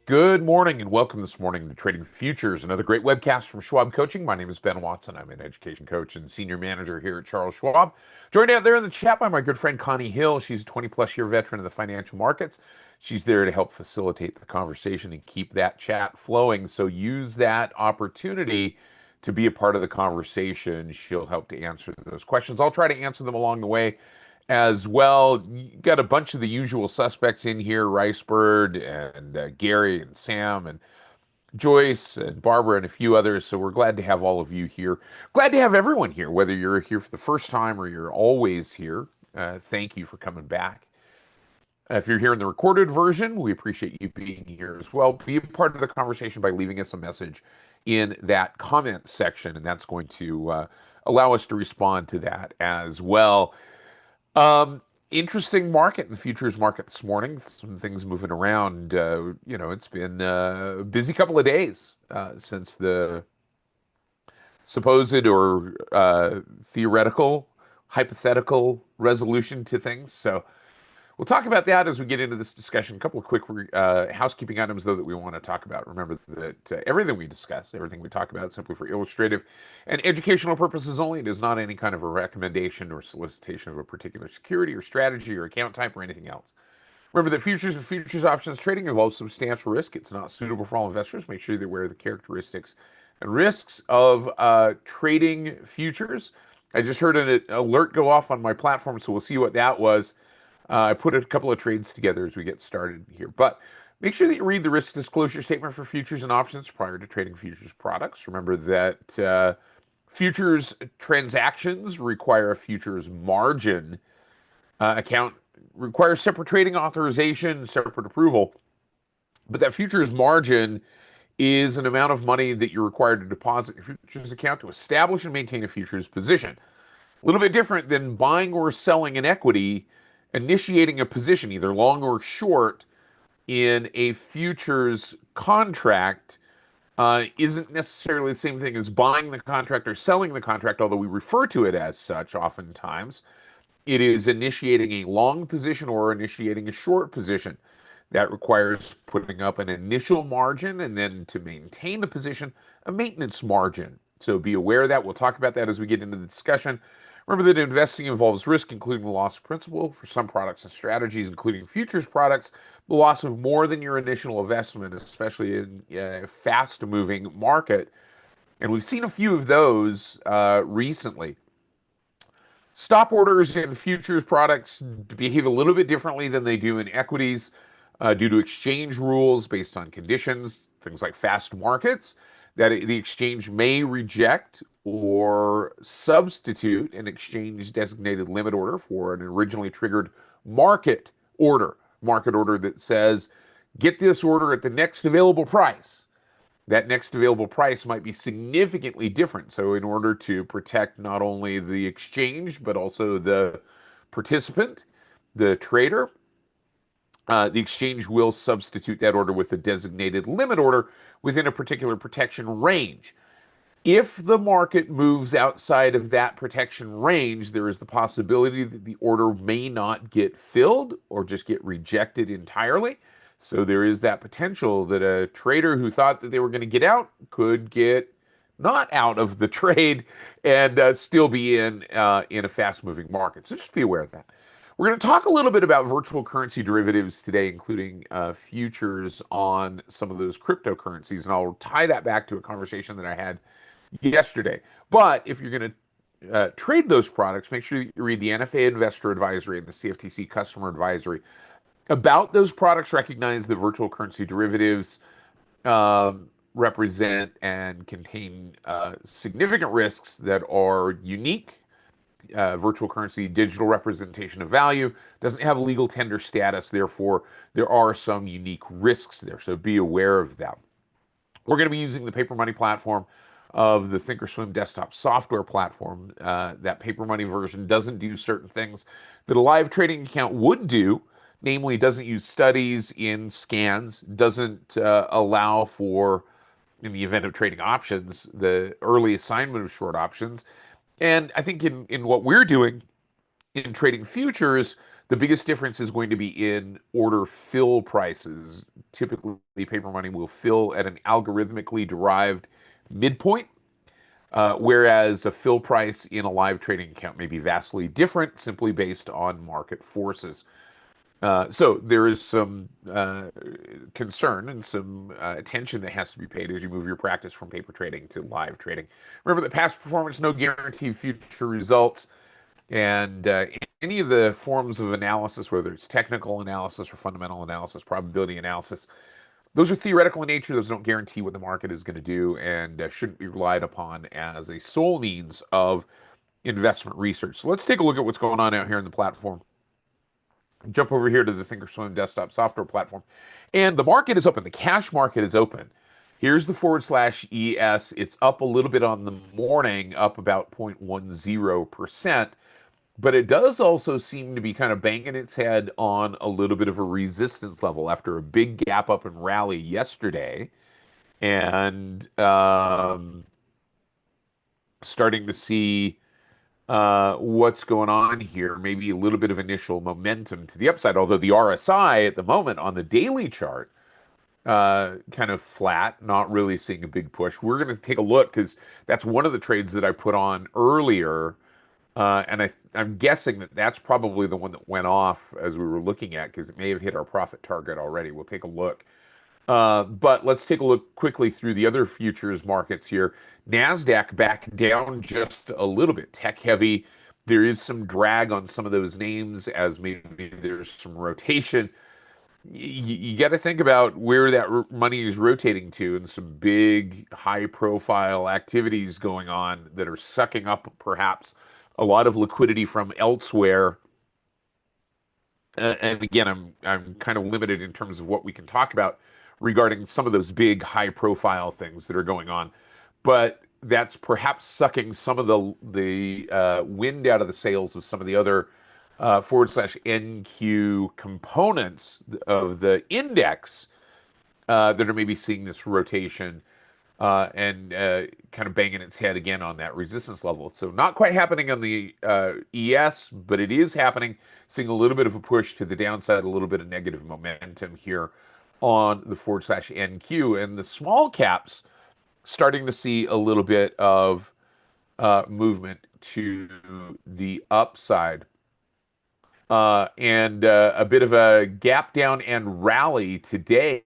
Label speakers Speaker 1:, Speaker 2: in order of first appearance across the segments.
Speaker 1: Good morning and welcome this morning to Trading Futures, another great webcast from Schwab Coaching. My name is Ben Watson. I'm an education coach and senior manager here at Charles Schwab. Joined out there in the chat by my good friend Connie Hill. She's a 20 plus year veteran of the financial markets. She's there to help facilitate the conversation and keep that chat flowing. So use that opportunity to be a part of the conversation. She'll help to answer those questions. I'll try to answer them along the way as well. You got a bunch of the usual suspects in here: Ricebird and Gary and Sam and Joyce and Barbara and a few others. So we're glad to have all of you here. Glad to have everyone here, whether you're here for the first time or you're always here. Thank you for coming back. If you're here in the recorded version, we appreciate you being here as well. Be a part of the conversation by leaving us a message in that comment section, and that's going to allow us to respond to that as well. Interesting market in the futures market this morning. Some things moving around. It's been a busy couple of days since the supposed or theoretical, hypothetical resolution to things. So we'll talk about that as we get into this discussion. A couple of quick housekeeping items, though, that we want to talk about. Remember that everything we discuss, everything we talk about, is simply for illustrative and educational purposes only. It is not any kind of a recommendation or solicitation of a particular security or strategy or account type or anything else. Remember that futures and futures options trading involves substantial risk. It's not suitable for all investors. Make sure you're aware of the characteristics and risks of trading futures. I just heard an alert go off on my platform, so we'll see what that was. I put a couple of trades together as we get started here. But make sure that you read the risk disclosure statement for futures and options prior to trading futures products. Remember that futures transactions require a futures margin account, requires separate trading authorization, separate approval. But that futures margin is an amount of money that you're required to deposit in your futures account to establish and maintain a futures position. A little bit different than buying or selling an equity. Initiating a position, either long or short, in a futures contract isn't necessarily the same thing as buying the contract or selling the contract, although we refer to it as such oftentimes. It is initiating a long position or initiating a short position. That requires putting up an initial margin and then, to maintain the position, a maintenance margin. So be aware of that. We'll talk about that as we get into the discussion. Remember that investing involves risk, including the loss of principal for some products and strategies, including futures products, the loss of more than your initial investment, especially in a fast-moving market. And we've seen a few of those recently. Stop orders in futures products behave a little bit differently than they do in equities due to exchange rules based on conditions, things like fast markets, that the exchange may reject or substitute an exchange designated limit order for an originally triggered market order that says, get this order at the next available price. That next available price might be significantly different. So in order to protect not only the exchange, but also the participant, the trader, the exchange will substitute that order with a designated limit order within a particular protection range. If the market moves outside of that protection range, there is the possibility that the order may not get filled or just get rejected entirely. So there is that potential that a trader who thought that they were going to get out could get not out of the trade and still be in a fast-moving market. So just be aware of that. We're going to talk a little bit about virtual currency derivatives today, including futures on some of those cryptocurrencies, and I'll tie that back to a conversation that I had yesterday. But if you're going to trade those products, make sure you read the NFA Investor Advisory and the CFTC Customer Advisory about those products. Recognize the virtual currency derivatives represent and contain significant risks that are unique. Virtual currency digital representation of value doesn't have legal tender status. Therefore, there are some unique risks there. So be aware of that. We're going to be using the Paper Money platform of the Thinkorswim desktop software platform. That Paper Money version doesn't do certain things that a live trading account would do. Namely, doesn't use studies in scans, doesn't allow for, in the event of trading options, the early assignment of short options. And I think in what we're doing in trading futures, The biggest difference is going to be in order fill prices. Typically, paper money will fill at an algorithmically derived midpoint, whereas a fill price in a live trading account may be vastly different simply based on market forces. So there is some concern and some attention that has to be paid as you move your practice from paper trading to live trading. Remember that past performance, no guarantee of future results. And any of the forms of analysis, whether it's technical analysis or fundamental analysis, probability analysis, those are theoretical in nature. Those don't guarantee what the market is going to do and shouldn't be relied upon as a sole means of investment research. So let's take a look at what's going on out here in the platform. Jump over here to the Thinkorswim desktop software platform. And the market is open. The cash market is open. Here's the /ES. It's up a little bit on the morning, up about 0.10%. But it does also seem to be kind of banging its head on a little bit of a resistance level after a big gap up and rally yesterday. And starting to see what's going on here. Maybe a little bit of initial momentum to the upside, although the RSI at the moment on the daily chart kind of flat, not really seeing a big push. We're going to take a look because that's one of the trades that I put on earlier. And I'm guessing that that's probably the one that went off as we were looking at because it may have hit our profit target already. We'll take a look. But let's take a look quickly through the other futures markets here. NASDAQ back down just a little bit, tech heavy. There is some drag on some of those names as maybe there's some rotation. You got to think about where that money is rotating to and some big high profile activities going on that are sucking up perhaps a lot of liquidity from elsewhere. And again, I'm kind of limited in terms of what we can talk about regarding some of those big high profile things that are going on, but that's perhaps sucking some of the wind out of the sails of some of the other /NQ components of the index that are maybe seeing this rotation and kind of banging its head again on that resistance level. So not quite happening on the ES, but it is happening, seeing a little bit of a push to the downside, a little bit of negative momentum here on the /NQ. And the small caps starting to see a little bit of movement to the upside. And a bit of a gap down and rally today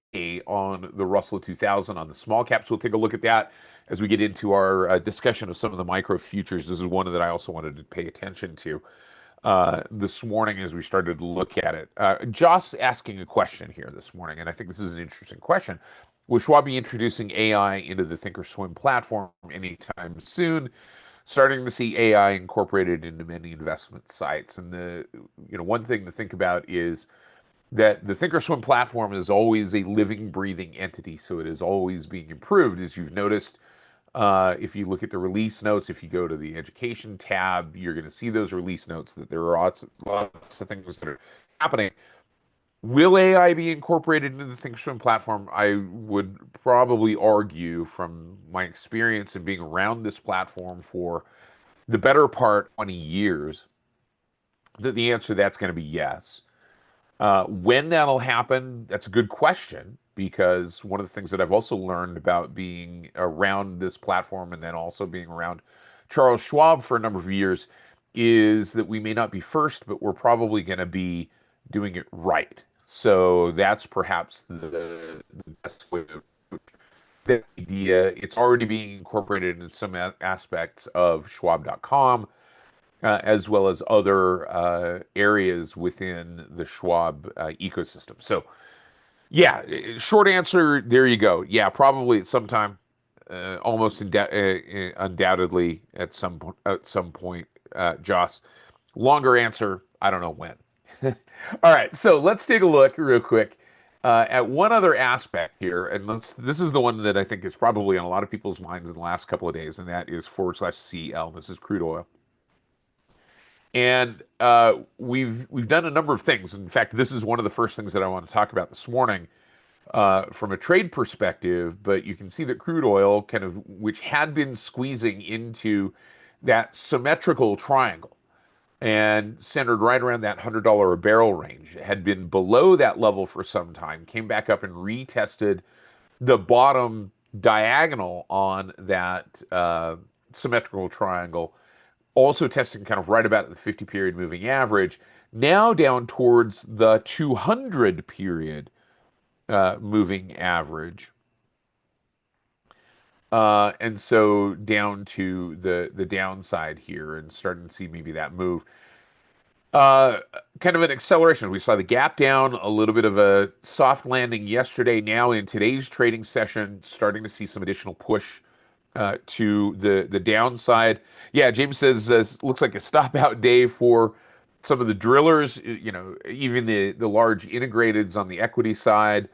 Speaker 1: on the Russell 2000 on the small caps. We'll take a look at that as we get into our discussion of some of the micro futures. This is one that I also wanted to pay attention to this morning as we started to look at it. Joss asking a question here this morning, and I think this is an interesting question. Will Schwab be introducing AI into the Thinkorswim platform anytime soon? Starting to see AI incorporated into many investment sites. And the one thing to think about is that the Thinkorswim platform is always a living, breathing entity. So it is always being improved, as you've noticed. If you look at the release notes, if you go to the education tab, you're going to see those release notes that there are lots of things that are happening. Will AI be incorporated into the Thinkorswim platform? I would probably argue from my experience in being around this platform for the better part of 20 years that the answer to that's going to be yes. When that'll happen, that's a good question, because one of the things that I've also learned about being around this platform and then also being around Charles Schwab for a number of years is that we may not be first, but we're probably going to be doing it right. So that's perhaps the best way to the idea. It's already being incorporated in some aspects of Schwab.com, as well as other areas within the Schwab ecosystem. So, yeah, short answer, there you go. Yeah, probably at some time, almost undoubtedly at some point, Joss. Longer answer, I don't know when. All right, so let's take a look real quick at one other aspect here, and this is the one that I think is probably on a lot of people's minds in the last couple of days, and that is /CL. This is crude oil, and we've done a number of things. In fact, this is one of the first things that I want to talk about this morning from a trade perspective. But you can see that crude oil, which had been squeezing into that symmetrical triangle. and centered right around that $100 a barrel range. It had been below that level for some time, came back up and retested the bottom diagonal on that symmetrical triangle, also testing kind of right about the 50 period moving average, now down towards the 200 period moving average. And so down to the downside here and starting to see maybe that move. Uh, Kind of an acceleration. We saw the gap down, a little bit of a soft landing yesterday. Now in today's trading session, starting to see some additional push to the downside. Yeah, James says looks like a stop out day for some of the drillers. You know, even the large integrateds on the equity side.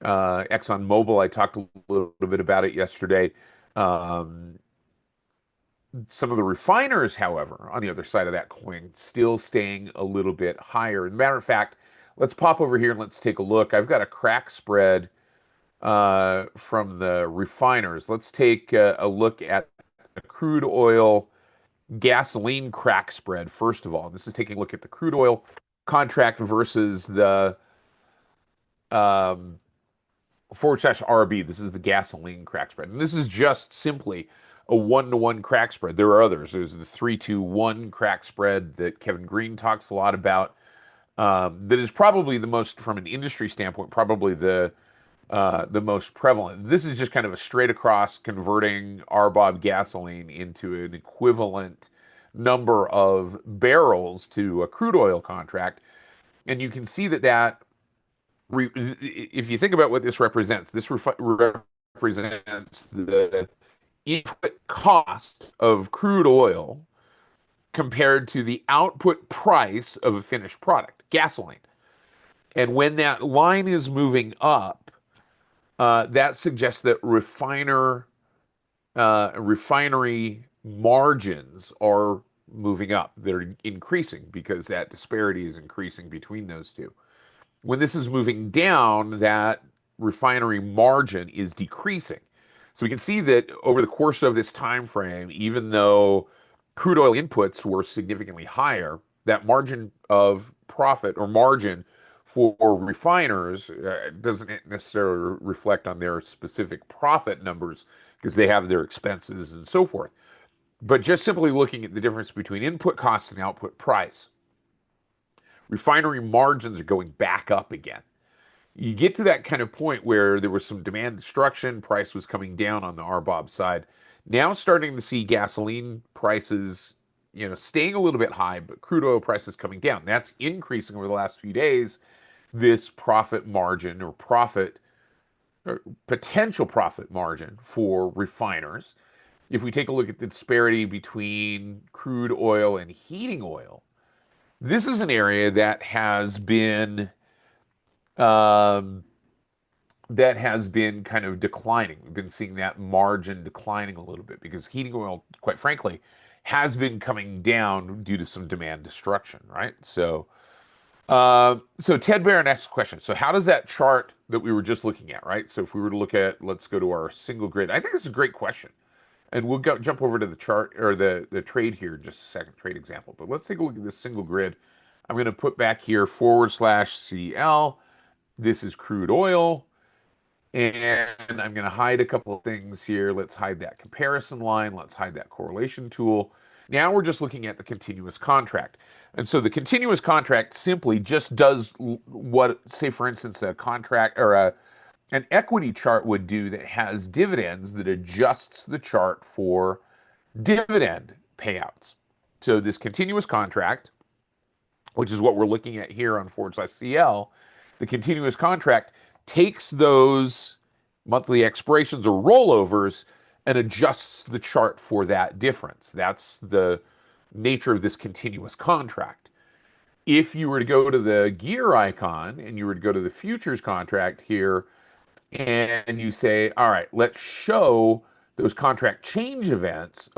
Speaker 1: ExxonMobil, I talked a little bit about it yesterday. Um, some of the refiners, however, on the other side of that coin, still staying a little bit higher. As a matter of fact, let's pop over here and let's take a look. I've got a crack spread from the refiners. Let's take a look at the crude oil gasoline crack spread, first of all. This is taking a look at the crude oil contract versus the um, forward slash RB. This is the gasoline crack spread. And this is just simply a one-to-one crack spread. There are others. There's the 3-2-1 crack spread that Kevin Green talks a lot about. That is probably the most, from an industry standpoint, probably the most prevalent. This is just kind of a straight across converting RBOB gasoline into an equivalent number of barrels to a crude oil contract. And you can see that if you think about what this represents, this represents the input cost of crude oil compared to the output price of a finished product, gasoline. And when that line is moving up, that suggests that refinery margins are moving up. They're increasing because that disparity is increasing between those two. When this is moving down, that refinery margin is decreasing. So we can see that over the course of this time frame, even though crude oil inputs were significantly higher, that margin of profit or margin for refiners doesn't necessarily reflect on their specific profit numbers because they have their expenses and so forth. But just simply looking at the difference between input cost and output price, refinery margins are going back up again. You get to that kind of point where there was some demand destruction, price was coming down on the RBOB side. Now starting to see gasoline prices, staying a little bit high, but crude oil prices coming down. That's increasing over the last few days. This profit margin or potential profit margin for refiners. If we take a look at the disparity between crude oil and heating oil, this is an area that has been um, kind of declining. We've been seeing that margin declining a little bit because heating oil, quite frankly, has been coming down due to some demand destruction, right? So Ted Barron asks a question. So how does that chart that we were just looking at, right? So if we were to look at, let's go to our single grid. I think this is a great question. And we'll jump over to the chart or the trade here in just a second, trade example. But let's take a look at this single grid. I'm going to put back here /CL. This is crude oil. And I'm going to hide a couple of things here. Let's hide that comparison line. Let's hide that correlation tool. Now we're just looking at the continuous contract. And so the continuous contract simply just does what, say, for instance, a contract or an equity chart would do that has dividends that adjusts the chart for dividend payouts. So this continuous contract, which is what we're looking at here on /CL, the continuous contract takes those monthly expirations or rollovers and adjusts the chart for that difference. That's the nature of this continuous contract. If you were to go to the gear icon and you were to go to the futures contract here and you say, all right, let's show those contract change events,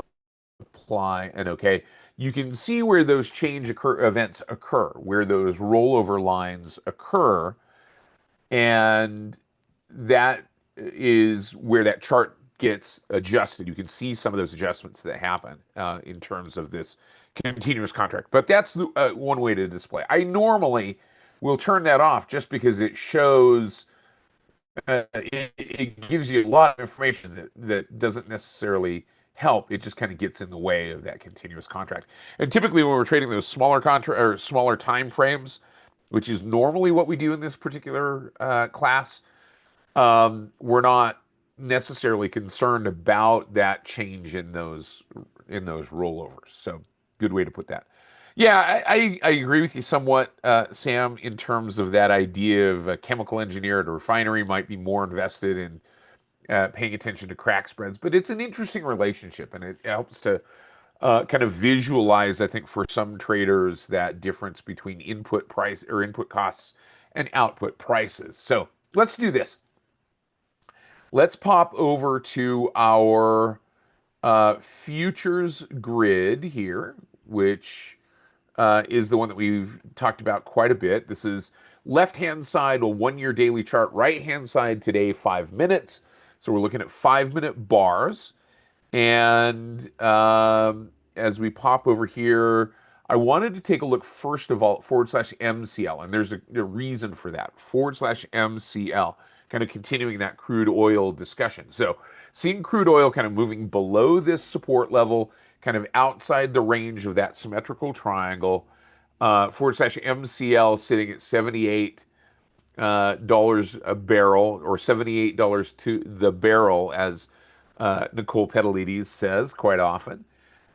Speaker 1: apply and okay, you can see where those events occur, where those rollover lines occur. And that is where that chart gets adjusted. You can see some of those adjustments that happen in terms of this continuous contract. But that's one way to display. I normally will turn that off just because it shows it gives you a lot of information that doesn't necessarily help. It just kind of gets in the way of that continuous contract. And typically, when we're trading those smaller contract or smaller time frames, which is normally what we do in this particular class, we're not necessarily concerned about that change in those rollovers. So, good way to put that. Yeah, I agree with you somewhat, Sam, in terms of that idea of a chemical engineer at a refinery might be more invested in paying attention to crack spreads, but it's an interesting relationship, and it helps to kind of visualize, I think, for some traders, that difference between input price or input costs and output prices. So let's do this. Let's pop over to our futures grid here, which is the one that we've talked about quite a bit. This is left-hand side, a one-year daily chart. Right-hand side today, 5 minutes. So we're looking at 5-minute bars. And as we pop over here, I wanted to take a look first of all /MCL. And there's a reason for that. /MCL. Kind of continuing that crude oil discussion. So seeing crude oil kind of moving below this support level, kind of outside the range of that symmetrical triangle, /MCL sitting at $78 a barrel, or $78 to the barrel, as Nicole Petalides says quite often.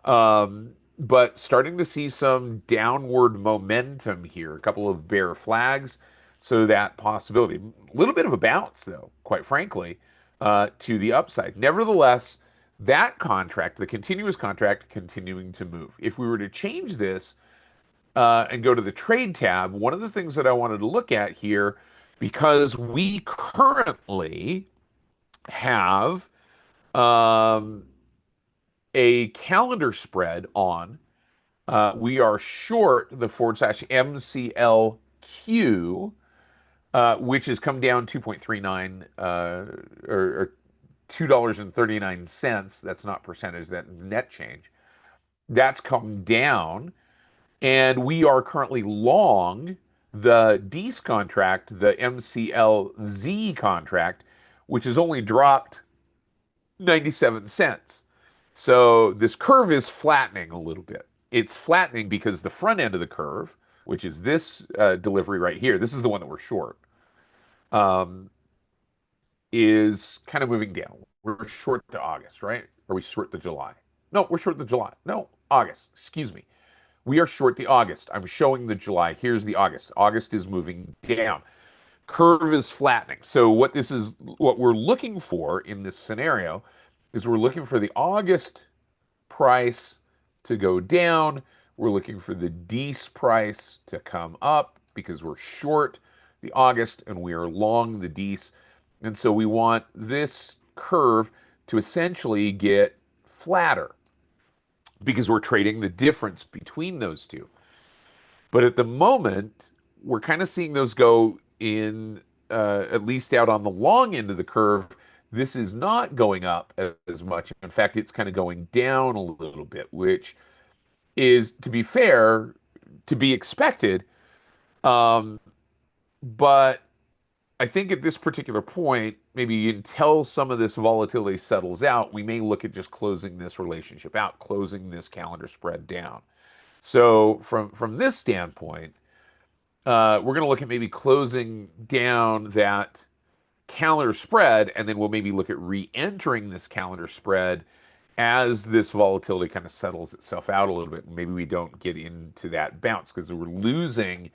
Speaker 1: But starting to see some downward momentum here, a couple of bear flags. So that possibility, a little bit of a bounce, though, quite frankly, to the upside. Nevertheless, that contract, the continuous contract, continuing to move. If we were to change this and go to the trade tab, one of the things that I wanted to look at here, because we currently have a calendar spread on, we are short the /MCLQ, which has come down 2.39 or $2.39. That's not percentage, that net change. That's come down, and we are currently long the DEES contract, the MCLZ contract, which has only dropped 97 cents. So this curve is flattening a little bit. It's flattening because the front end of the curve, which is this delivery right here, this is the one that we're short, is kind of moving down. We're short to August, right? Or we short the July? No, we're short the July. No, August. Excuse me. We are short the August. I'm showing the July. Here's the August. August is moving down. Curve is flattening. So what we're looking for in this scenario is we're looking for the August price to go down. We're looking for the DEES price to come up because we're short the August and we are long the DEES. And so we want this curve to essentially get flatter because we're trading the difference between those two. But at the moment, we're kind of seeing those go in, at least out on the long end of the curve. This is not going up as much. In fact, it's kind of going down a little bit, which is, to be fair, to be expected. But I think at this particular point, maybe until some of this volatility settles out, we may look at just closing this relationship out, closing this calendar spread down. So from this standpoint, we're going to look at maybe closing down that calendar spread, and then we'll maybe look at re-entering this calendar spread as this volatility kind of settles itself out a little bit. Maybe we don't get into that bounce because we're losing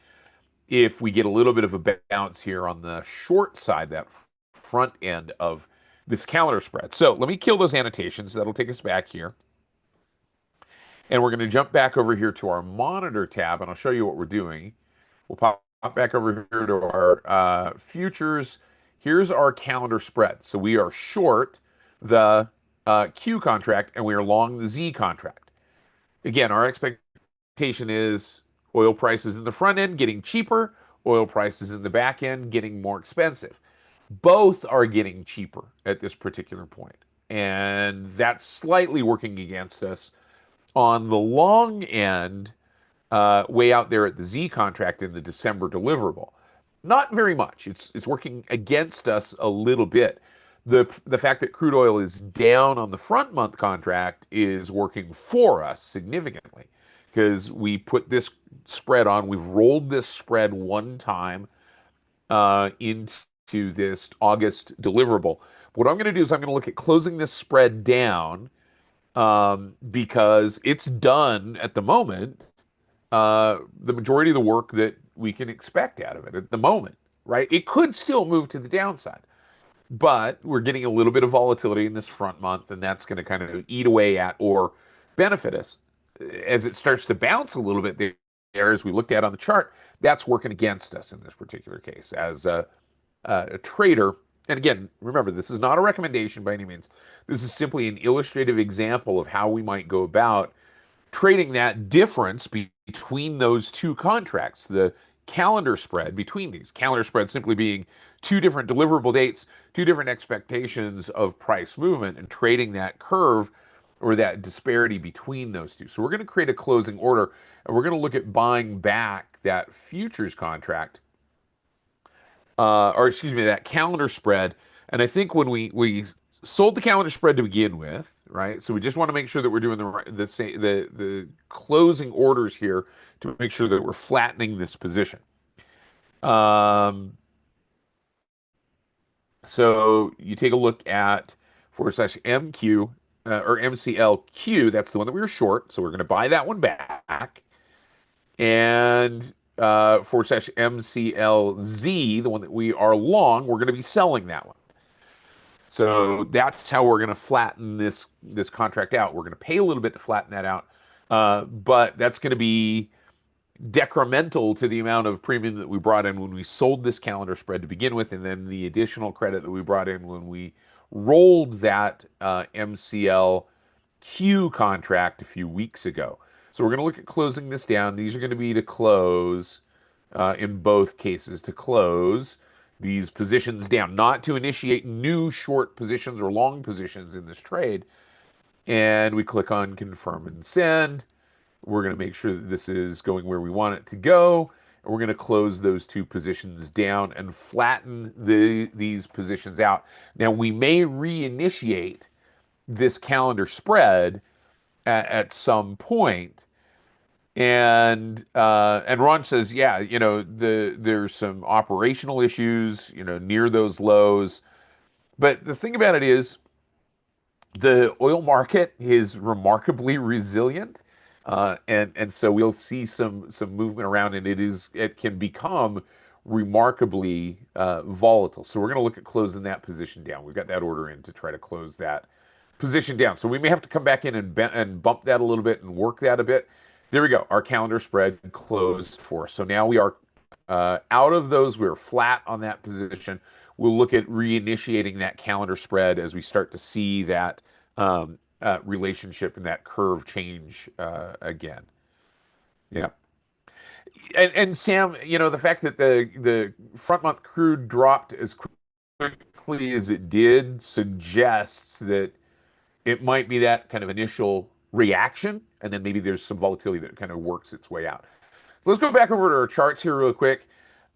Speaker 1: if we get a little bit of a bounce here on the short side, that front end of this calendar spread. So let me kill those annotations. That'll take us back here. And we're going to jump back over here to our monitor tab, and I'll show you what we're doing. We'll pop back over here to our futures. Here's our calendar spread. So we are short the Q contract, and we are long the Z contract. Again, our expectation is oil prices in the front end getting cheaper, oil prices in the back end getting more expensive. Both are getting cheaper at this particular point, and that's slightly working against us. On the long end, way out there at the Z contract in the December deliverable. Not very much. It's working against us a little bit. The fact that crude oil is down on the front month contract is working for us significantly because we put this spread on. We've rolled this spread one time into this August deliverable. What I'm going to do is I'm going to look at closing this spread down because it's done at the moment. The majority of the work that we can expect out of it at the moment, right? It could still move to the downside, but we're getting a little bit of volatility in this front month, and that's going to kind of eat away at or benefit us as it starts to bounce a little bit there, as we looked at on the chart. That's working against us in this particular case as a trader. And again, remember, this is not a recommendation by any means. This is simply an illustrative example of how we might go about trading that difference between those two contracts, the calendar spread between these. Calendar spread simply being two different deliverable dates, two different expectations of price movement, and trading that curve or that disparity between those two. So we're going to create a closing order, and we're going to look at buying back that futures contract, or excuse me, that calendar spread. And I think when we sold the calendar spread to begin with, right? So we just want to make sure that we're doing the closing orders here to make sure that we're flattening this position. Um, so you take a look at forward slash MQ or MCLQ. That's the one that we were short. So we're going to buy that one back. And forward slash MCLZ, the one that we are long, we're going to be selling that one. So that's how we're going to flatten this contract out. We're going to pay a little bit to flatten that out, but that's going to be decremental to the amount of premium that we brought in when we sold this calendar spread to begin with, and then the additional credit that we brought in when we rolled that MCLQ contract a few weeks ago. So we're going to look at closing this down. These are going to be to close in both cases, to close these positions down, not to initiate new short positions or long positions in this trade. And we click on confirm and send. We're going to make sure that this is going where we want it to go. And we're going to close those two positions down and flatten these positions out. Now, we may reinitiate this calendar spread at some point. And Ron says, yeah, there's some operational issues, near those lows. But the thing about it is, the oil market is remarkably resilient, and so we'll see some movement around, and it can become remarkably volatile. So we're going to look at closing that position down. We've got that order in to try to close that position down. So we may have to come back in and bump that a little bit and work that a bit. There we go. Our calendar spread closed for us. So now we are out of those. We're flat on that position. We'll look at reinitiating that calendar spread as we start to see that relationship and that curve change again. Yeah. And Sam, the fact that the front month crude dropped as quickly as it did suggests that it might be that kind of initial reaction, and then maybe there's some volatility that kind of works its way out. Let's go back over to our charts here real quick.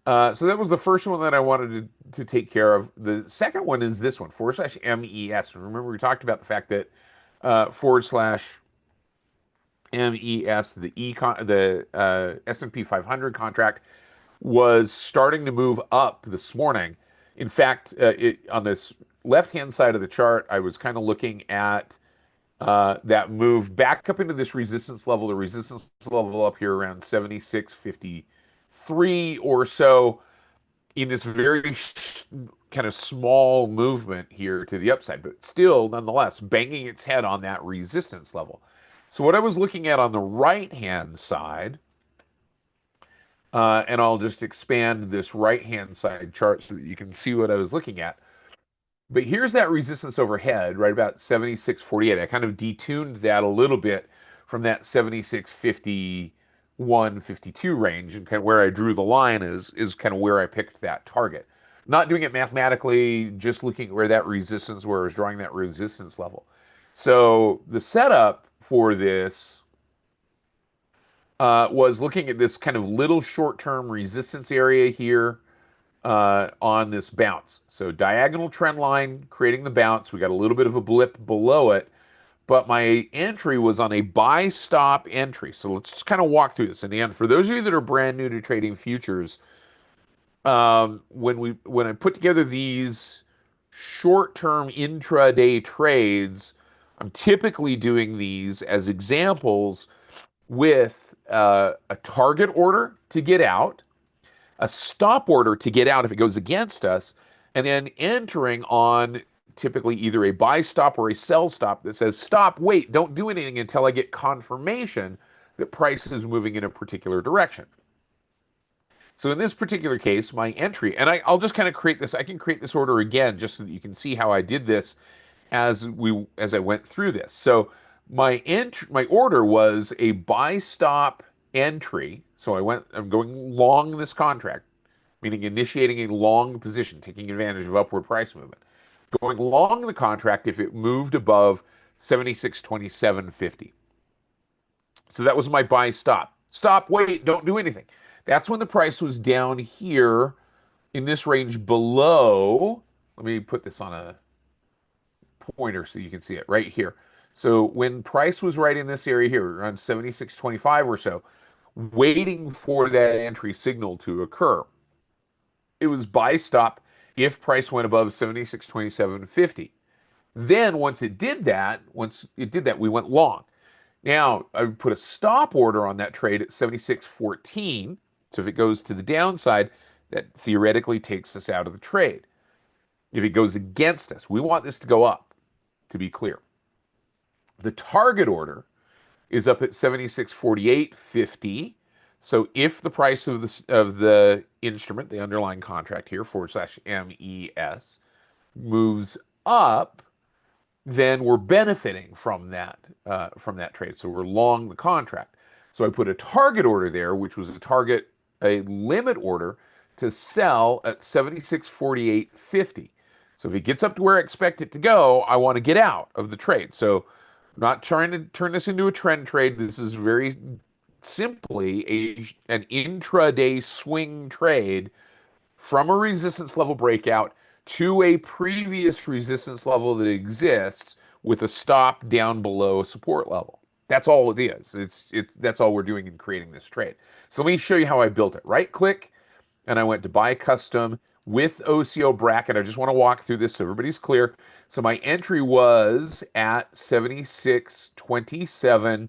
Speaker 1: So that was the first one that I wanted to take care of. The second one is this one, forward slash MES. Remember, we talked about the fact that forward slash MES, the S&P 500 contract, was starting to move up this morning. In fact, on this left-hand side of the chart, I was kind of looking at that move back up into this resistance level, the resistance level up here around 76.53 or so, in this very kind of small movement here to the upside, but still, nonetheless, banging its head on that resistance level. So what I was looking at on the right-hand side, and I'll just expand this right-hand side chart so that you can see what I was looking at. But here's that resistance overhead, right about 76.48. I kind of detuned that a little bit from that 76.51, 52 range, and kind of where I drew the line is kind of where I picked that target. Not doing it mathematically, just looking at where that resistance, where I was drawing that resistance level. So the setup for this was looking at this kind of little short-term resistance area here on this bounce. So diagonal trend line creating the bounce. We got a little bit of a blip below it, but my entry was on a buy stop entry. So let's just kind of walk through this. And for those of you that are brand new to trading futures, when I put together these short-term intraday trades, I'm typically doing these as examples with a target order to get out, a stop order to get out if it goes against us, and then entering on typically either a buy stop or a sell stop that says, stop, wait, don't do anything until I get confirmation that price is moving in a particular direction. So in this particular case, my entry, and I'll just kind of create this, I can create this order again just so that you can see how I did this as I went through this. So my order was a buy stop entry. So I'm going long this contract, meaning initiating a long position, taking advantage of upward price movement. Going long the contract if it moved above 76.2750. So that was my buy stop. Stop, wait, don't do anything. That's when the price was down here in this range below. Let me put this on a pointer so you can see it right here. So when price was right in this area here, around 76.25 or so, waiting for that entry signal to occur. It was buy stop if price went above 76.2750. Then once it did that, we went long. Now, I would put a stop order on that trade at 76.14. So if it goes to the downside, that theoretically takes us out of the trade. If it goes against us, we want this to go up, to be clear. The target order is up at 76.4850. So if the price of the instrument, the underlying contract here, /MES, moves up, then we're benefiting from that trade. So we're long the contract. So I put a target order there, which was a limit order to sell at 76.4850. So if it gets up to where I expect it to go, I want to get out of the trade. So I'm not trying to turn this into a trend trade. This is very simply an intraday swing trade from a resistance level breakout to a previous resistance level that exists with a stop down below a support level. That's all it is. That's all we're doing in creating this trade. So let me show you how I built it. Right click, and I went to buy custom with OCO bracket. I just want to walk through this so everybody's clear. So my entry was at 76.27.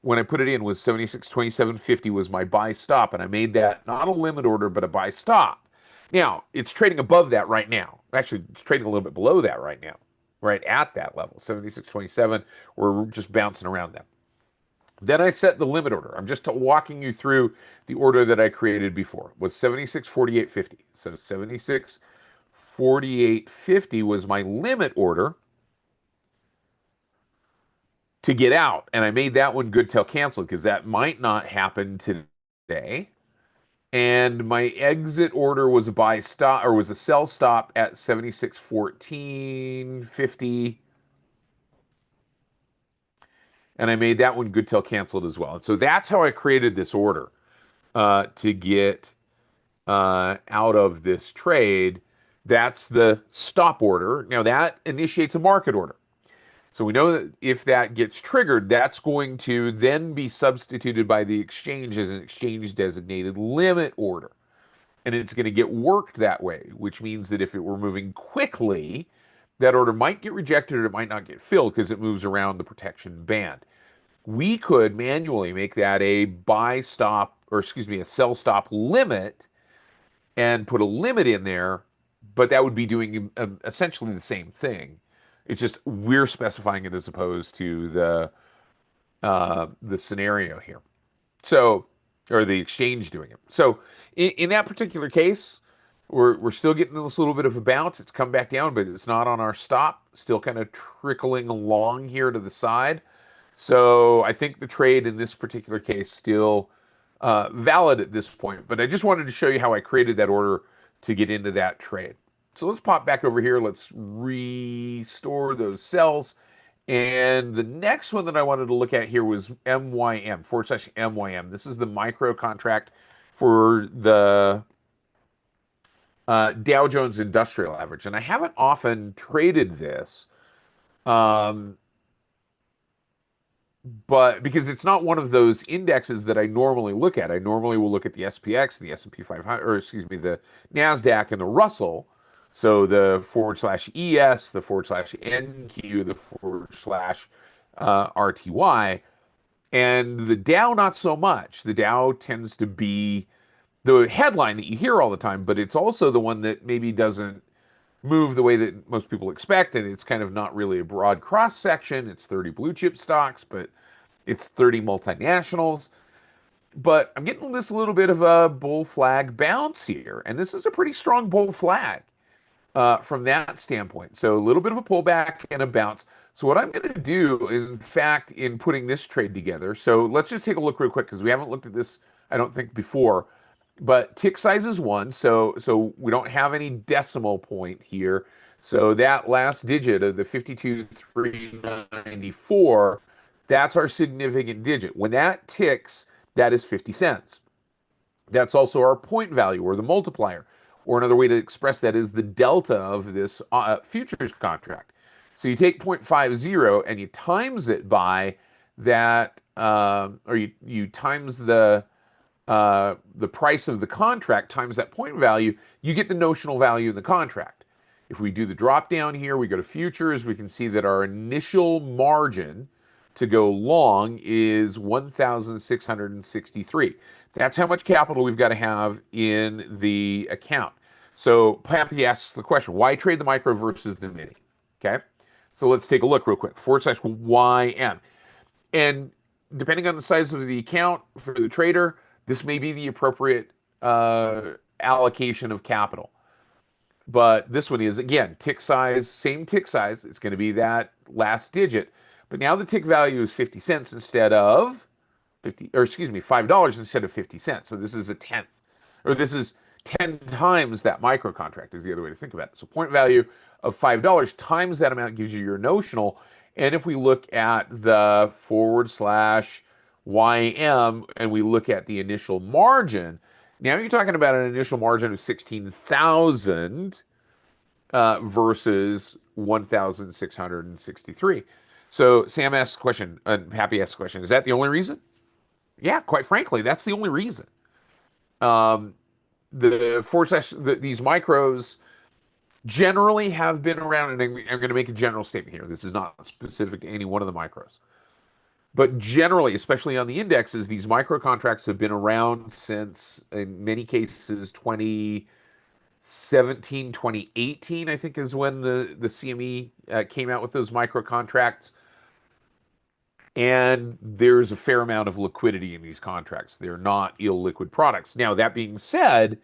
Speaker 1: When I put it in was 76.2750 was my buy stop, and I made that not a limit order, but a buy stop. Now, it's trading above that right now. Actually, it's trading a little bit below that right now, right at that level, 76.27. We're just bouncing around that. Then I set the limit order. I'm just walking you through the order that I created before. It was 76.4850. So 76.4850 was my limit order to get out. And I made that one good till canceled because that might not happen today. And my exit order was a buy stop or was a sell stop at 76.1450. And I made that one good till canceled as well. And so that's how I created this order to get out of this trade. That's the stop order. Now that initiates a market order. So we know that if that gets triggered, that's going to then be substituted by the exchange as an exchange designated limit order. And it's going to get worked that way, which means that if it were moving quickly, that order might get rejected or it might not get filled because it moves around the protection band. We could manually make that a buy stop, or excuse me, a sell stop limit and put a limit in there, but that would be doing essentially the same thing. It's just we're specifying it as opposed to the scenario here. So, or the exchange doing it. So in that particular case, we're still getting this little bit of a bounce. It's come back down, but it's not on our stop. Still kind of trickling along here to the side. So I think the trade in this particular case still valid at this point. But I just wanted to show you how I created that order to get into that trade. So let's pop back over here. Let's restore those cells And the next one that I wanted to look at here was MYM, forward slash MYM. This is the micro contract for the Dow Jones Industrial Average. And I haven't often traded this, um, but because it's not one of those indexes that I normally look at. I normally will look at the SPX, the S&P 500, or excuse me, the NASDAQ and the Russell. So the forward slash ES, the forward slash NQ, the forward slash RTY. And the Dow, not so much. The Dow tends to be the headline that you hear all the time, but it's also the one that maybe doesn't move the way that most people expect. And it's kind of not really a broad cross section. It's 30 blue chip stocks, but it's 30 multinationals. But I'm getting this a little bit of a bull flag bounce here. And this is a pretty strong bull flag from that standpoint. So a little bit of a pullback and a bounce. So what I'm going to do, in fact, in putting this trade together, so let's just take a look real quick because we haven't looked at this, I don't think, before. But tick size is 1, so we don't have any decimal point here. So that last digit of the 52,394, that's our significant digit. When that ticks, that is 50 cents. That's also our point value or the multiplier. Or another way to express that is the delta of this futures contract. So you take 0.50 and you times it by that, or you times the price of the contract times that point value, you get the notional value in the contract. If we do the drop down here, we go to futures, we can see that our initial margin to go long is 1,663. That's how much capital we've got to have in the account. So Pappy asks the question, why trade the micro versus the mini? Okay, so let's take a look real quick. Forward slash YM. And depending on the size of the account for the trader, this may be the appropriate allocation of capital. But this one is, again, tick size, same tick size. It's going to be that last digit. But now the tick value is 50 cents instead of 50, or excuse me, $5 instead of 50 cents. So this is a tenth, or this is 10 times that micro contract is the other way to think about it. So point value of $5 times that amount gives you your notional. And if we look at the forward slash YM and we look at the initial margin, now you're talking about an initial margin of 16,000 versus 1,663. So Sam asks the question, and Happy asks the question, is that the only reason? Yeah, quite frankly, that's the only reason. The forward slash, these micros generally have been around, and I'm going to make a general statement here. This is not specific to any one of the micros. But generally, especially on the indexes, these micro contracts have been around since, in many cases, 2017, 2018, I think is when the CME came out with those micro contracts. And there's a fair amount of liquidity in these contracts. They're not illiquid products. Now, that being said,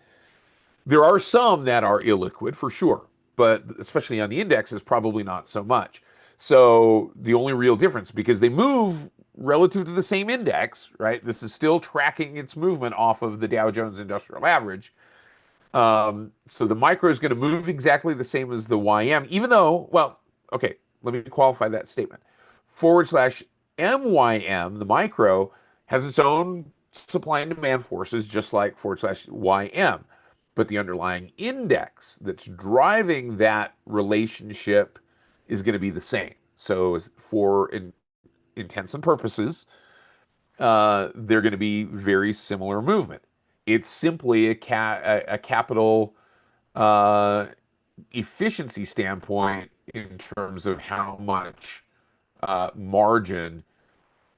Speaker 1: there are some that are illiquid for sure, but especially on the indexes, probably not so much. So the only real difference, because they move relative to the same index, right? This is still tracking its movement off of the Dow Jones Industrial Average. So the micro is going to move exactly the same as the YM, even though, well, okay, let me qualify that statement. Forward slash MYM, the micro, has its own supply and demand forces, just like forward slash YM. But the underlying index that's driving that relationship is going to be the same. So for intents and purposes, they're going to be very similar movement. It's simply a capital efficiency standpoint in terms of how much margin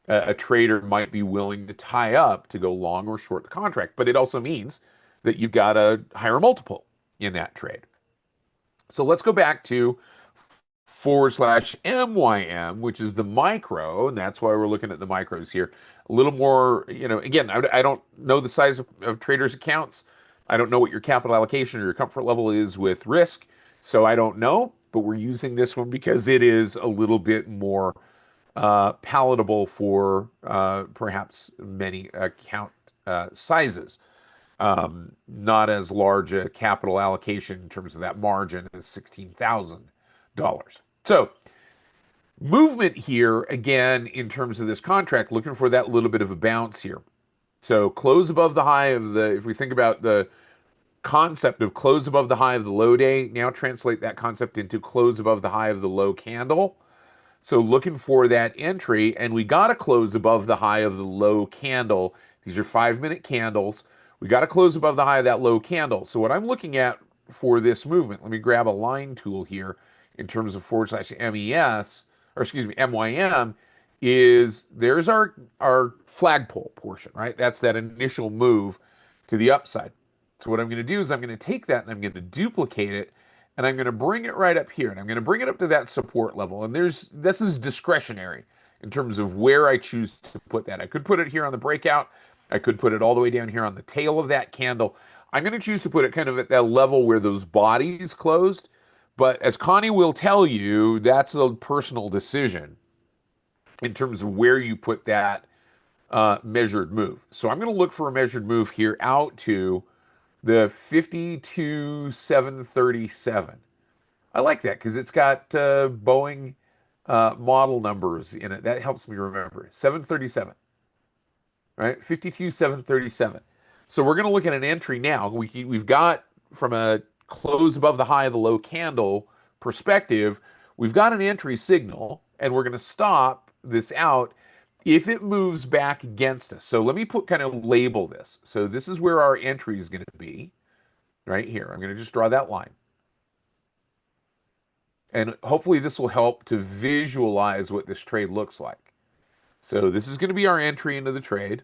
Speaker 1: a trader might be willing to tie up to go long or short the contract. But it also means that you've got a higher multiple in that trade. So let's go back to forward slash MYM, which is the micro, and that's why we're looking at the micros here. A little more, again, I don't know the size of traders' accounts. I don't know what your capital allocation or your comfort level is with risk, so I don't know, but we're using this one because it is a little bit more palatable for perhaps many account sizes. Not as large a capital allocation in terms of that margin as $16,000. So Movement here, again, in terms of this contract, looking for that little bit of a bounce here. So close above the high of the, if we think about the concept of close above the high of the low day, now translate that concept into close above the high of the low candle. So looking for that entry, and we got to close above the high of the low candle. These are 5-minute candles. We got to close above the high of that low candle. So what I'm looking at for this movement, let me grab a line tool here in terms of / MES, or excuse me, MYM, is there's our flagpole portion, right? That's that initial move to the upside. So what I'm going to do is I'm going to take that and I'm going to duplicate it, and I'm going to bring it right up here, and I'm going to bring it up to that support level. And this is discretionary in terms of where I choose to put that. I could put it here on the breakout. I could put it all the way down here on the tail of that candle. I'm going to choose to put it kind of at that level where those bodies closed. But as Connie will tell you, that's a personal decision in terms of where you put that measured move. So I'm going to look for a measured move here out to the 52,737. I like that because it's got Boeing model numbers in it. That helps me remember. 737, right? 52,737. So we're going to look at an entry now. We've got, from a close above the high of the low candle perspective, we've got an entry signal, and we're going to stop this out if it moves back against us. So let me kind of label this. So this is where our entry is going to be, right here. I'm going to just draw that line. And hopefully this will help to visualize what this trade looks like. So this is going to be our entry into the trade,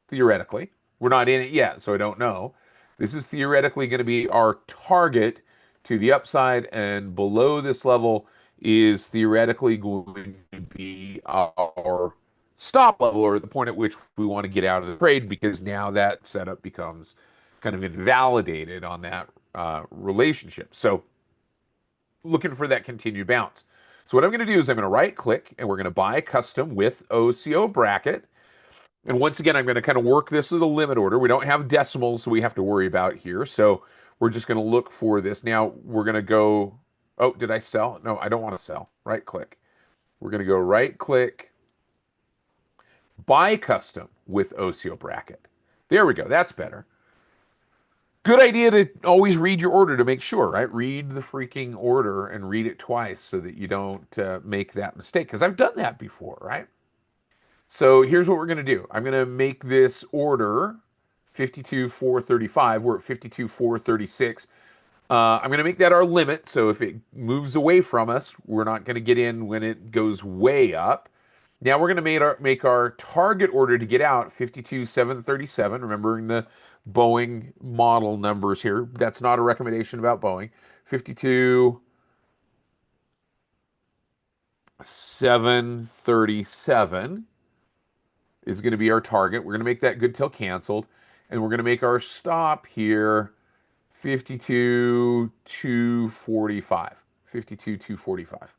Speaker 1: theoretically. We're not in it yet, so I don't know. This is theoretically going to be our target to the upside, and below this level is theoretically going to be our stop level, or the point at which we want to get out of the trade, because now that setup becomes kind of invalidated on that relationship. So looking for that continued bounce. So what I'm going to do is I'm going to right click, and we're going to buy custom with OCO bracket. And once again, I'm going to kind of work this as a limit order. We don't have decimals, so we have to worry about here. So we're just going to look for this. Now we're going to go, oh, did I sell? No, I don't want to sell. Right click. We're going to go right click, buy custom with OCO bracket. There we go. That's better. Good idea to always read your order to make sure, right? Read the freaking order and read it twice so that you don't make that mistake. Because I've done that before, right? So here's what we're going to do. I'm going to make this order 52,435. We're at 52,436. I'm going to make that our limit. So if it moves away from us, we're not going to get in when it goes way up. Now we're going to make our target order to get out 52,737. Remembering the Boeing model numbers here. That's not a recommendation about Boeing. 52,737 is going to be our target. We're going to make that good till canceled. And we're going to make our stop here 52,245. 52,245.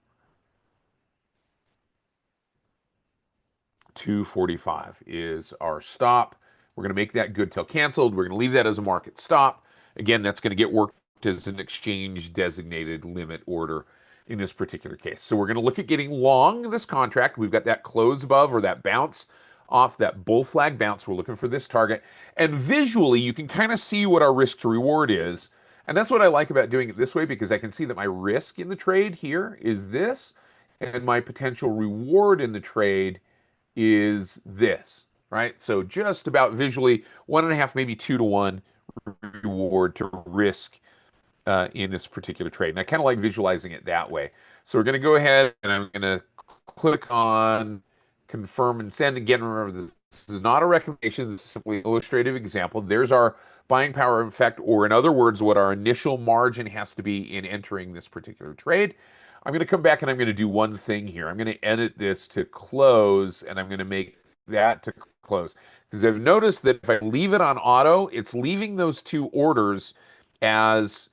Speaker 1: 245 is our stop. We're going to make that good till canceled. We're going to leave that as a market stop. Again, that's going to get worked as an exchange designated limit order in this particular case. So we're going to look at getting long this contract. We've got that close above, or that bounce off, that bull flag bounce. We're looking for this target. And visually, you can kind of see what our risk to reward is. And that's what I like about doing it this way, because I can see that my risk in the trade here is this, and my potential reward in the trade is this, right? So just about visually 1.5, maybe 2 to 1 reward to risk in this particular trade. And I kind of like visualizing it that way. So we're going to go ahead and I'm going to click on confirm and send. Again, remember, this is not a recommendation. This is simply an illustrative example. There's our buying power effect, or in other words, what our initial margin has to be in entering this particular trade. I'm going to come back and I'm going to do one thing here. I'm going to edit this to close, and I'm going to make that to close. Because I've noticed that if I leave it on auto, it's leaving those two orders as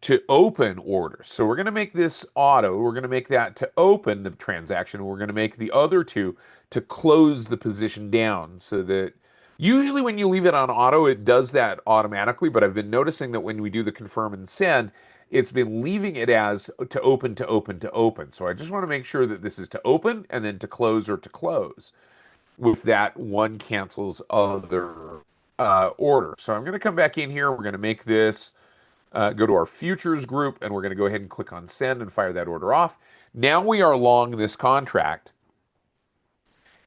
Speaker 1: to open orders. So we're going to make this auto. We're going to make that to open the transaction. We're going to make the other two to close the position down, so that usually when you leave it on auto, it does that automatically. But I've been noticing that when we do the confirm and send, it's been leaving it as to open, to open, to open. So I just want to make sure that this is to open and then to close or to close. With that, one cancels other order. So I'm going to come back in here. We're going to make this go to our futures group, and we're going to go ahead and click on send and fire that order off. Now we are long this contract.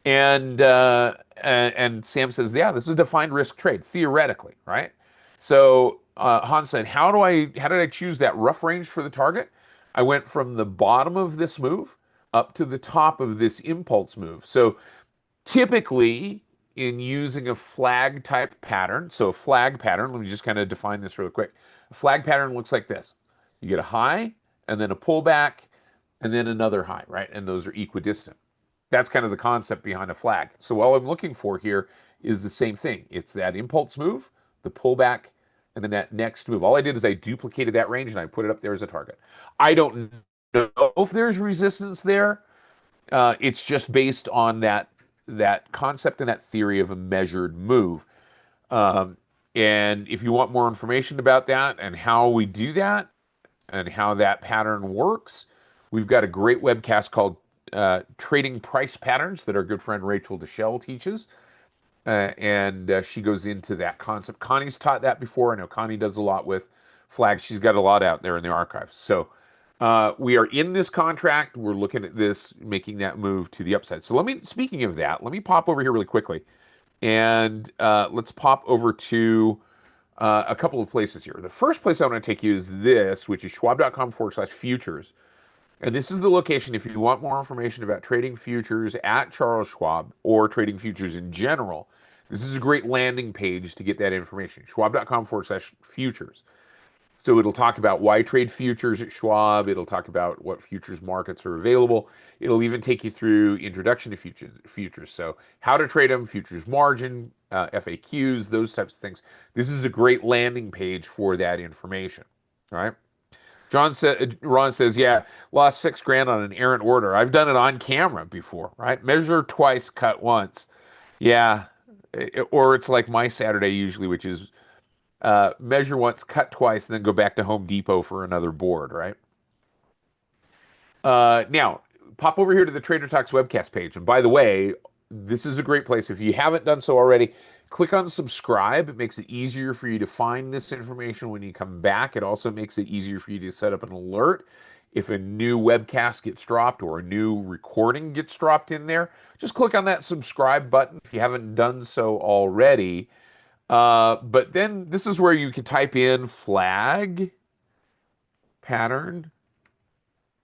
Speaker 1: And Sam says, yeah, this is a defined risk trade, theoretically, right? So Hans said, how did I choose that rough range for the target? I went from the bottom of this move up to the top of this impulse move. So typically in using a flag type pattern, so a flag pattern, let me just kind of define this real quick. A flag pattern looks like this. You get a high and then a pullback and then another high, right? And those are equidistant. That's kind of the concept behind a flag. So all I'm looking for here is the same thing. It's that impulse move, the pullback, and then that next move. All I did is I duplicated that range and I put it up there as a target. I don't know if there's resistance there. It's just based on that concept and that theory of a measured move. And if you want more information about that and how we do that and how that pattern works, we've got a great webcast called Trading Price Patterns that our good friend Rachel Deshelle teaches. And she goes into that concept. Connie's taught that before. I know Connie does a lot with flags. She's got a lot out there in the archives. So we are in this contract. We're looking at this, making that move to the upside. So speaking of that, let me pop over here really quickly. And let's pop over to a couple of places here. The first place I want to take you is this, which is schwab.com/futures. And this is the location if you want more information about trading futures at Charles Schwab or trading futures in general. This is a great landing page to get that information. Schwab.com/futures. So it'll talk about why trade futures at Schwab. It'll talk about what futures markets are available. It'll even take you through introduction to futures. So how to trade them, futures margin, FAQs, those types of things. This is a great landing page for that information. All right. Ron says, yeah, lost $6,000 on an errant order. I've done it on camera before, right? Measure twice, cut once. Yeah. Or it's like my Saturday usually, which is measure once, cut twice, and then go back to Home Depot for another board, right? Now, pop over here to the Trader Talks webcast page. And by the way, this is a great place. If you haven't done so already, click on subscribe. It makes it easier for you to find this information when you come back. It also makes it easier for you to set up an alert if a new webcast gets dropped or a new recording gets dropped in there. Just click on that subscribe button if you haven't done so already. But then this is where you can type in flag pattern.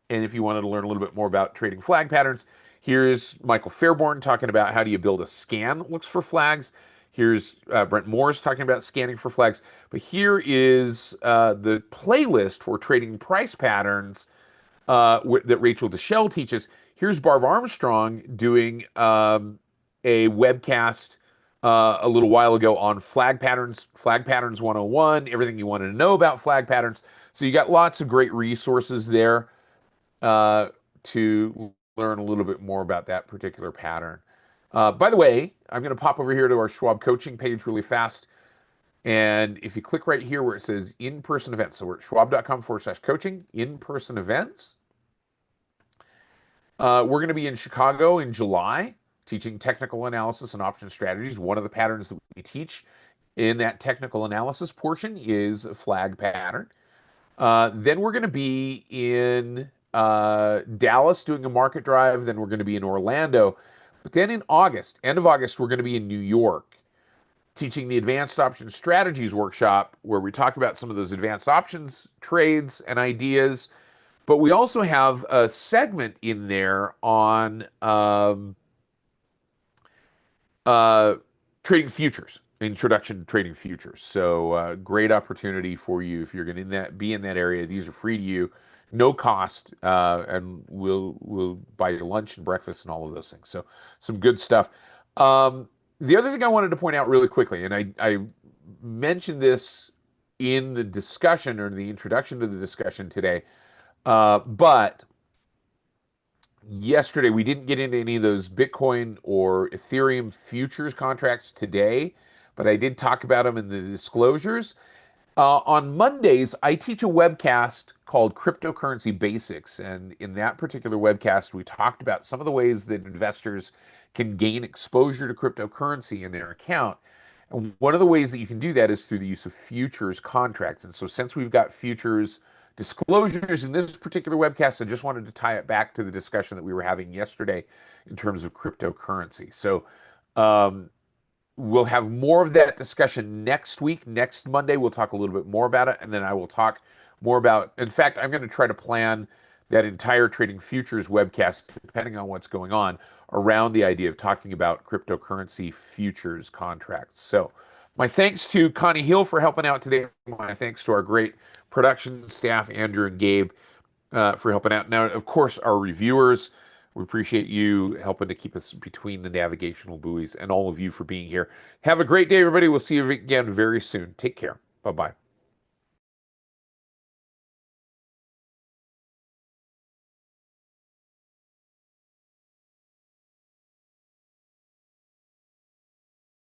Speaker 1: And if you wanted to learn a little bit more about trading flag patterns, here's Michael Fairborn talking about how do you build a scan that looks for flags. Here's Brent Morris talking about scanning for flags. But here is the playlist for trading price patterns that Rachel Deshelle teaches. Here's Barb Armstrong doing a webcast a little while ago on Flag Patterns 101, everything you wanted to know about flag patterns. So you got lots of great resources there to learn a little bit more about that particular pattern. By the way, I'm going to pop over here to our Schwab coaching page really fast. And if you click right here where it says in-person events, so we're at schwab.com/coaching, in-person events. We're going to be in Chicago in July, teaching technical analysis and option strategies. One of the patterns that we teach in that technical analysis portion is a flag pattern. Then we're going to be in Dallas doing a market drive. Then we're going to be in Orlando. But then in August, end of August, we're going to be in New York teaching the Advanced Option Strategies workshop, where we talk about some of those advanced options trades and ideas. But we also have a segment in there on trading futures, introduction to trading futures. So great opportunity for you if you're going to be in that area. These are free to you, no cost, and we'll buy you lunch and breakfast and all of those things. So some good stuff. The other thing I wanted to point out really quickly, and I mentioned this in the discussion or in the introduction to the discussion today, but yesterday we didn't get into any of those Bitcoin or Ethereum futures contracts today, but I did talk about them in the disclosures. On Mondays, I teach a webcast called Cryptocurrency Basics. And in that particular webcast, we talked about some of the ways that investors can gain exposure to cryptocurrency in their account. And one of the ways that you can do that is through the use of futures contracts. And so, since we've got futures disclosures in this particular webcast, I just wanted to tie it back to the discussion that we were having yesterday in terms of cryptocurrency. So, um, we'll have more of that discussion next week. Next Monday, we'll talk a little bit more about it. And then I will talk more about, in fact, I'm going to try to plan that entire Trading Futures webcast, depending on what's going on, around the idea of talking about cryptocurrency futures contracts. So, my thanks to Connie Hill for helping out today. My thanks to our great production staff, Andrew and Gabe, for helping out. Now, of course, our reviewers. We appreciate you helping to keep us between the navigational buoys and all of you for being here. Have a great day, everybody. We'll see you again very soon. Take care. Bye bye.